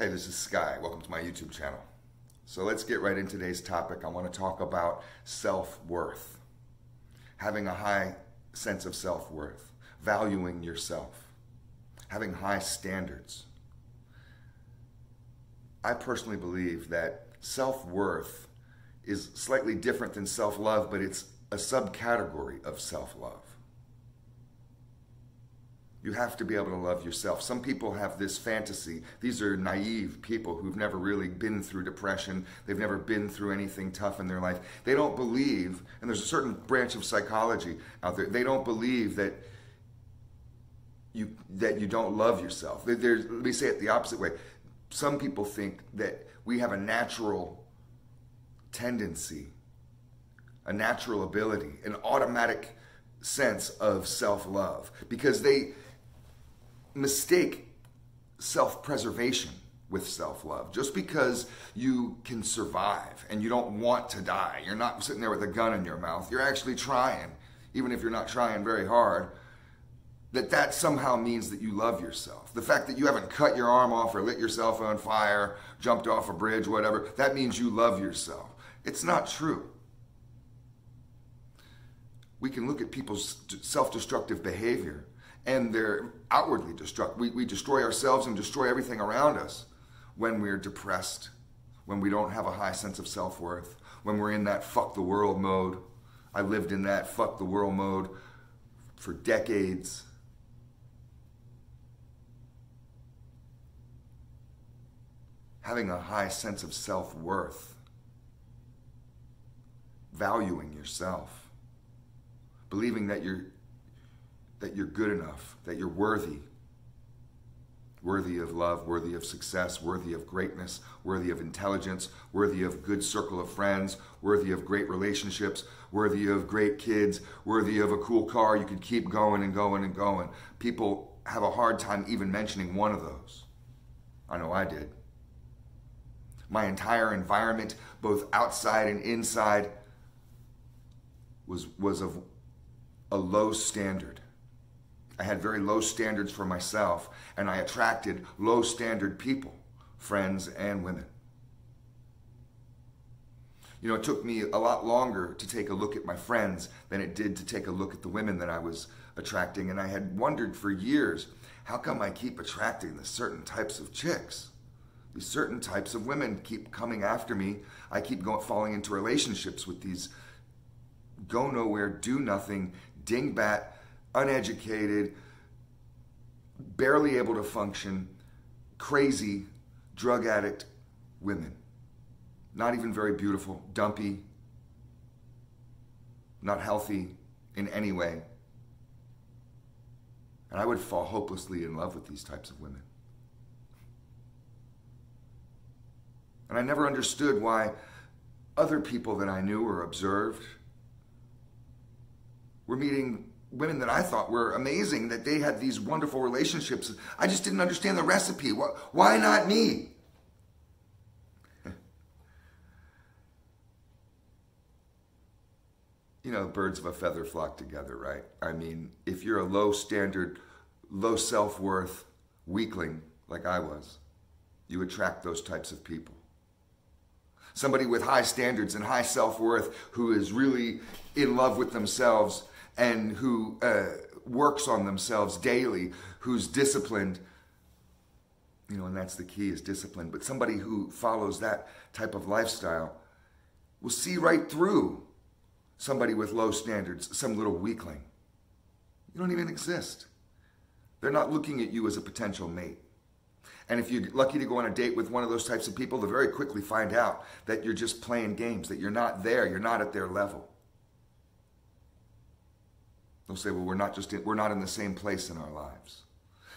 Hey, this is Sky. Welcome to my YouTube channel. So let's get right into today's topic. I want to talk about self-worth. Having a high sense of self-worth. Valuing yourself. Having high standards. I personally believe that self-worth is slightly different than self-love, but it's a subcategory of self-love. You have to be able to love yourself. Some people have this fantasy. These are naive people who've never really been through depression. They've never been through anything tough in their life. They don't believe, and there's a certain branch of psychology out there, they don't believe that you don't love yourself. Let me say it the opposite way. Some people think that we have a natural tendency, a natural ability, an automatic sense of self-love, because they mistake self-preservation with self-love. Just because you can survive and you don't want to die, you're not sitting there with a gun in your mouth, you're actually trying, even if you're not trying very hard, that somehow means that you love yourself. The fact that you haven't cut your arm off or lit yourself on fire, jumped off a bridge, whatever, that means you love yourself. It's not true. We can look at people's self-destructive behavior and they're outwardly destructive. We destroy ourselves and destroy everything around us when we're depressed, when we don't have a high sense of self-worth, when we're in that fuck the world mode. I lived in that fuck the world mode for decades. Having a high sense of self-worth, valuing yourself, believing that you're good enough, that you're worthy of love, worthy of success, worthy of greatness, worthy of intelligence, worthy of a good circle of friends, worthy of great relationships, worthy of great kids, worthy of a cool car. You could keep going and going and going. People have a hard time even mentioning one of those. I know I did. My entire environment, both outside and inside, was of a low standard. I had very low standards for myself, and I attracted low standard people, friends and women. You know, it took me a lot longer to take a look at my friends than it did to take a look at the women that I was attracting, and I had wondered for years, how come I keep attracting the certain types of chicks? These certain types of women keep coming after me. I keep falling into relationships with these go nowhere, do nothing, dingbat, uneducated, barely able to function, crazy, drug addict women. Not even very beautiful, dumpy, not healthy in any way. And I would fall hopelessly in love with these types of women. And I never understood why other people that I knew or observed were meeting women that I thought were amazing, that they had these wonderful relationships. I just didn't understand the recipe. Why not me? You know, birds of a feather flock together, right? I mean, if you're a low standard, low self-worth weakling like I was, you attract those types of people. Somebody with high standards and high self-worth who is really in love with themselves and who works on themselves daily, who's disciplined, you know, and that's the key, is discipline. But somebody who follows that type of lifestyle will see right through somebody with low standards, some little weakling. You don't even exist. They're not looking at you as a potential mate. And if you're lucky to go on a date with one of those types of people, they'll very quickly find out that you're just playing games, that you're not there, you're not at their level. They'll say, well, we're not in the same place in our lives.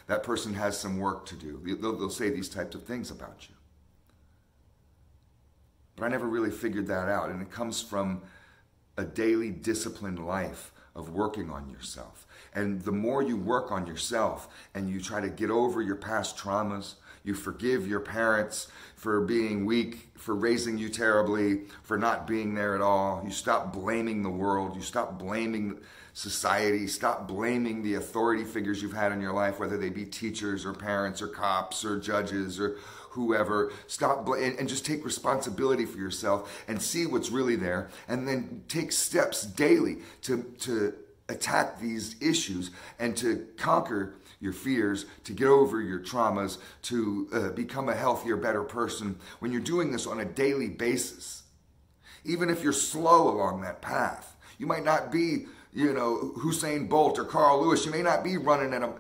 That person has some work to do. They'll say these types of things about you. But I never really figured that out, and it comes from a daily disciplined life of working on yourself. And the more you work on yourself and you try to get over your past traumas, You forgive your parents for being weak, for raising you terribly, for not being there at all. You stop blaming the world. You stop blaming society. Stop blaming the authority figures you've had in your life, whether they be teachers or parents or cops or judges or whoever. Stop and just take responsibility for yourself and see what's really there, and then take steps daily to attack these issues and to conquer your fears, to get over your traumas, to become a healthier, better person. When you're doing this on a daily basis, even if you're slow along that path, you might not be, Usain Bolt or Carl Lewis. You may not be running at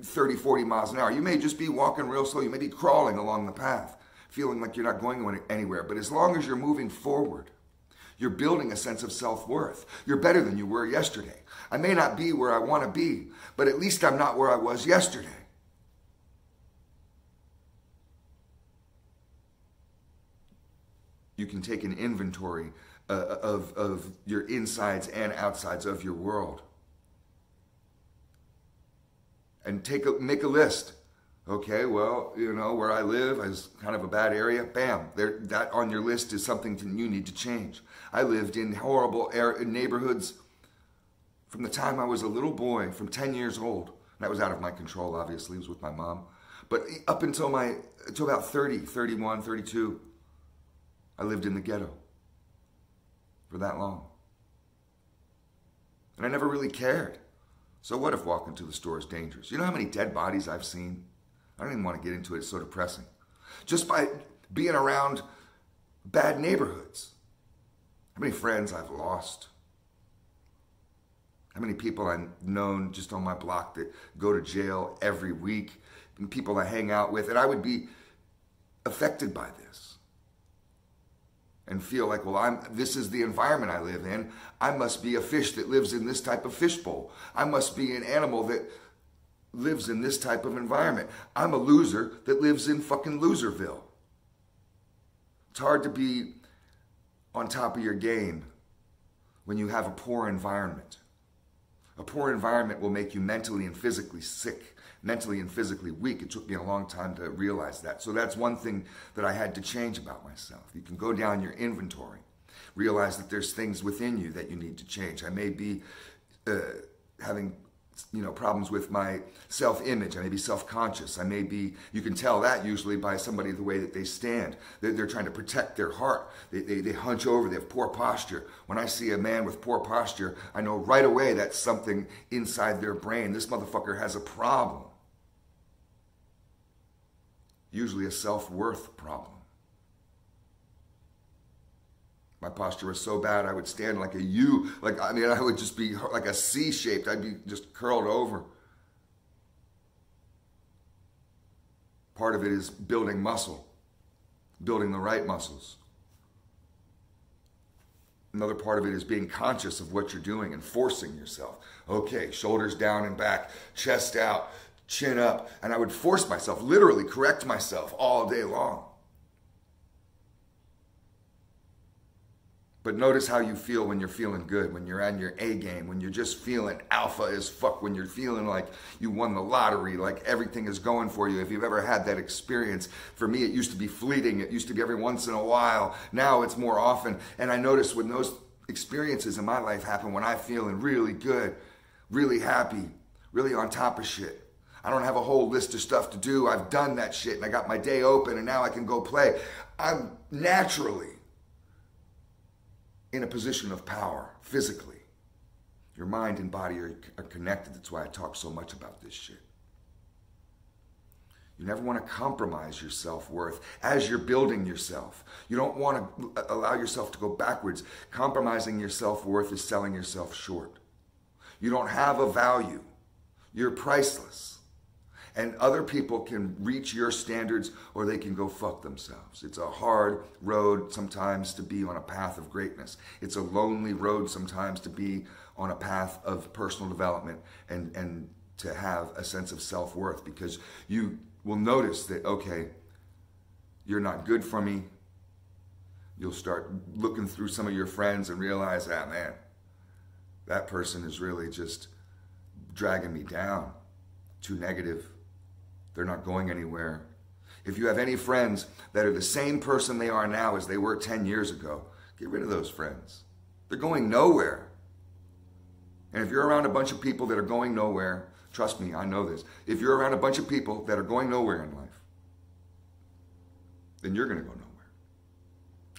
30, 40 miles an hour. You may just be walking real slow. You may be crawling along the path, feeling like you're not going anywhere. But as long as you're moving forward, you're building a sense of self-worth. You're better than you were yesterday. I may not be where I want to be, but at least I'm not where I was yesterday. You can take an inventory of your insides and outsides of your world. And make a list. Okay, well, where I live is kind of a bad area. Bam, that on your list is something you need to change. I lived in horrible neighborhoods from the time I was a little boy, from 10 years old. That was out of my control, obviously. It was with my mom. But up until about 30, 31, 32, I lived in the ghetto for that long. And I never really cared. So what if walking to the store is dangerous? You know how many dead bodies I've seen? I don't even want to get into it. It's so depressing. Just by being around bad neighborhoods. How many friends I've lost. How many people I've known just on my block that go to jail every week. And people I hang out with. And I would be affected by this. And feel like, well, this is the environment I live in. I must be a fish that lives in this type of fishbowl. I must be an animal that lives in this type of environment. I'm a loser that lives in fucking Loserville. It's hard to be on top of your game when you have a poor environment. A poor environment will make you mentally and physically sick, mentally and physically weak. It took me a long time to realize that. So that's one thing that I had to change about myself. You can go down your inventory, realize that there's things within you that you need to change. I may be having problems with my self-image. I may be self-conscious. You can tell that usually by somebody, the way that they stand. They're trying to protect their heart. They hunch over, they have poor posture. When I see a man with poor posture, I know right away that's something inside their brain. This motherfucker has a problem. Usually a self-worth problem. My posture was so bad I would stand like a U. I would just be like a C-shaped. I'd be just curled over. Part of it is building muscle, building the right muscles. Another part of it is being conscious of what you're doing and forcing yourself. Okay, shoulders down and back, chest out, chin up. And I would force myself, literally correct myself all day long. But notice how you feel when you're feeling good, when you're on your A game, when you're just feeling alpha as fuck, when you're feeling like you won the lottery, like everything is going for you. If you've ever had that experience, for me, it used to be fleeting. It used to be every once in a while. Now it's more often. And I notice when those experiences in my life happen, when I'm feeling really good, really happy, really on top of shit. I don't have a whole list of stuff to do. I've done that shit and I got my day open and now I can go play. I'm naturally in a position of power, physically. Your mind and body are connected. That's why I talk so much about this shit. You never want to compromise your self-worth as you're building yourself. You don't want to allow yourself to go backwards. Compromising your self-worth is selling yourself short. You don't have a value. You're priceless. And other people can reach your standards or they can go fuck themselves. It's a hard road sometimes to be on a path of greatness. It's a lonely road sometimes to be on a path of personal development and to have a sense of self-worth, because you will notice that, okay, you're not good for me. You'll start looking through some of your friends and realize, man, that person is really just dragging me down. Too negative. They're not going anywhere. If you have any friends that are the same person they are now as they were 10 years ago, get rid of those friends. They're going nowhere. And if you're around a bunch of people that are going nowhere, trust me, I know this. If you're around a bunch of people that are going nowhere in life, then you're going to go nowhere.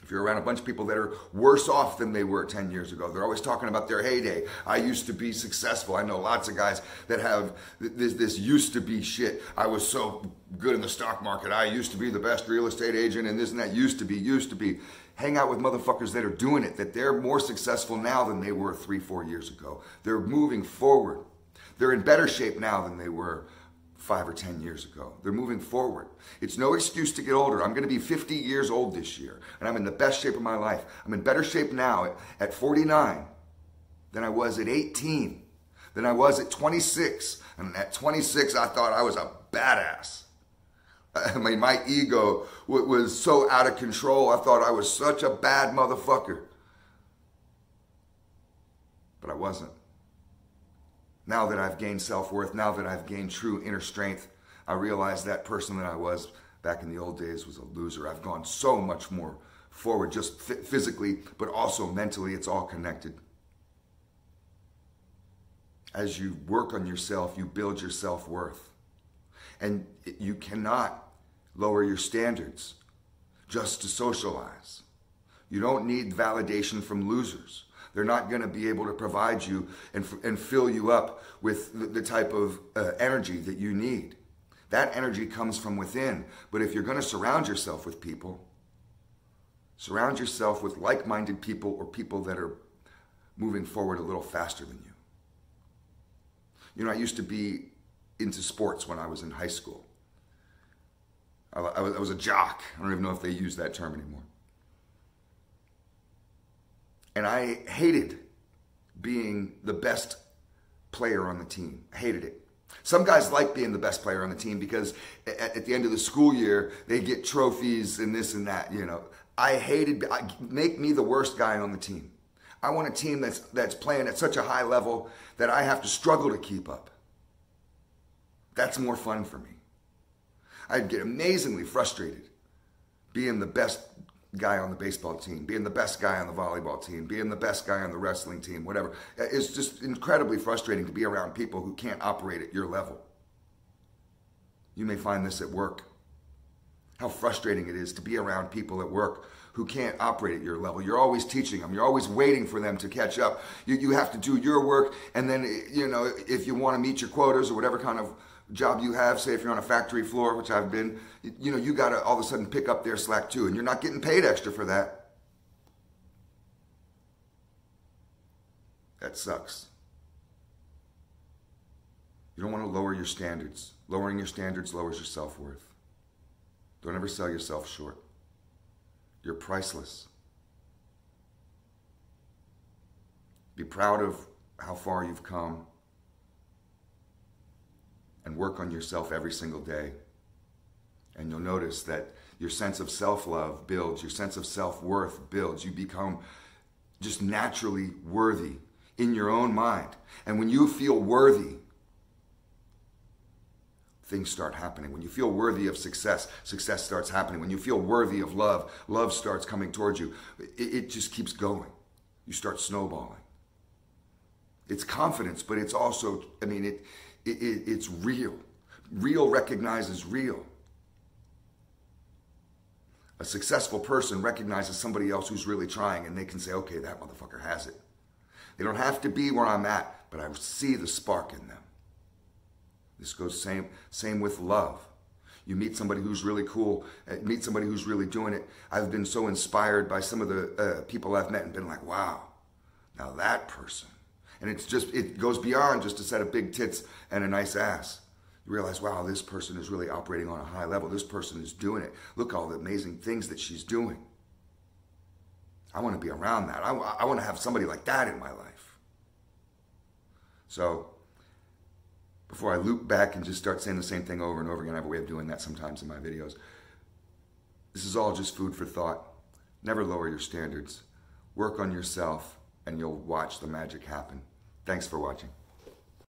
If you're around a bunch of people that are worse off than they were 10 years ago, they're always talking about their heyday. I used to be successful. I know lots of guys that have this used to be shit. I was so good in the stock market. I used to be the best real estate agent and this and that. Used to be. Hang out with motherfuckers that are doing it, that they're more successful now than they were 3-4 years ago. They're moving forward. They're in better shape now than they were 5 or 10 years ago. They're moving forward. It's no excuse to get older. I'm going to be 50 years old this year, and I'm in the best shape of my life. I'm in better shape now at 49 than I was at 18, than I was at 26. And at 26, I thought I was a badass. I mean, my ego was so out of control. I thought I was such a bad motherfucker. But I wasn't. Now that I've gained self-worth, now that I've gained true inner strength, I realize that person that I was back in the old days was a loser. I've gone so much more forward, just physically, but also mentally. It's all connected. As you work on yourself, you build your self-worth. And you cannot lower your standards just to socialize. You don't need validation from losers. They're not going to be able to provide you and fill you up with the type of energy that you need. That energy comes from within. But if you're going to surround yourself with people, surround yourself with like-minded people or people that are moving forward a little faster than you. You know, I used to be into sports when I was in high school. I was a jock. I don't even know if they use that term anymore. And I hated being the best player on the team. I hated it. Some guys like being the best player on the team because at the end of the school year, they get trophies and this and that, you know. I hated, make me the worst guy on the team. I want a team that's playing at such a high level that I have to struggle to keep up. That's more fun for me. I'd get amazingly frustrated being the best guy on the baseball team, being the best guy on the volleyball team, being the best guy on the wrestling team, whatever. It's just incredibly frustrating to be around people who can't operate at your level. You may find this at work. How frustrating it is to be around people at work who can't operate at your level. You're always teaching them. You're always waiting for them to catch up. You have to do your work, and then, you know, if you want to meet your quotas or whatever kind of job you have, say if you're on a factory floor, which I've been, you know, you got to all of a sudden pick up their slack too, and you're not getting paid extra for that. That sucks. You don't want to lower your standards. Lowering your standards lowers your self-worth. Don't ever sell yourself short. You're priceless. Be proud of how far you've come and work on yourself every single day. And you'll notice that your sense of self-love builds, your sense of self-worth builds. You become just naturally worthy in your own mind. And when you feel worthy, things start happening. When you feel worthy of success, success starts happening. When you feel worthy of love, love starts coming towards you. It just keeps going. You start snowballing. It's confidence, but it's also, I mean, it's real. Real recognizes real. A successful person recognizes somebody else who's really trying, and they can say, okay, that motherfucker has it. They don't have to be where I'm at, but I see the spark in them. This goes same with love. You meet somebody who's really cool, meet somebody who's really doing it. I've been so inspired by some of the people I've met and been like, wow, now that person. And it goes beyond just a set of big tits and a nice ass. You realize, wow, this person is really operating on a high level. This person is doing it. Look all the amazing things that she's doing. I want to be around that. I want to have somebody like that in my life. So before I loop back and just start saying the same thing over and over again, I have a way of doing that sometimes in my videos. This is all just food for thought. Never lower your standards. Work on yourself, and you'll watch the magic happen. Thanks for watching.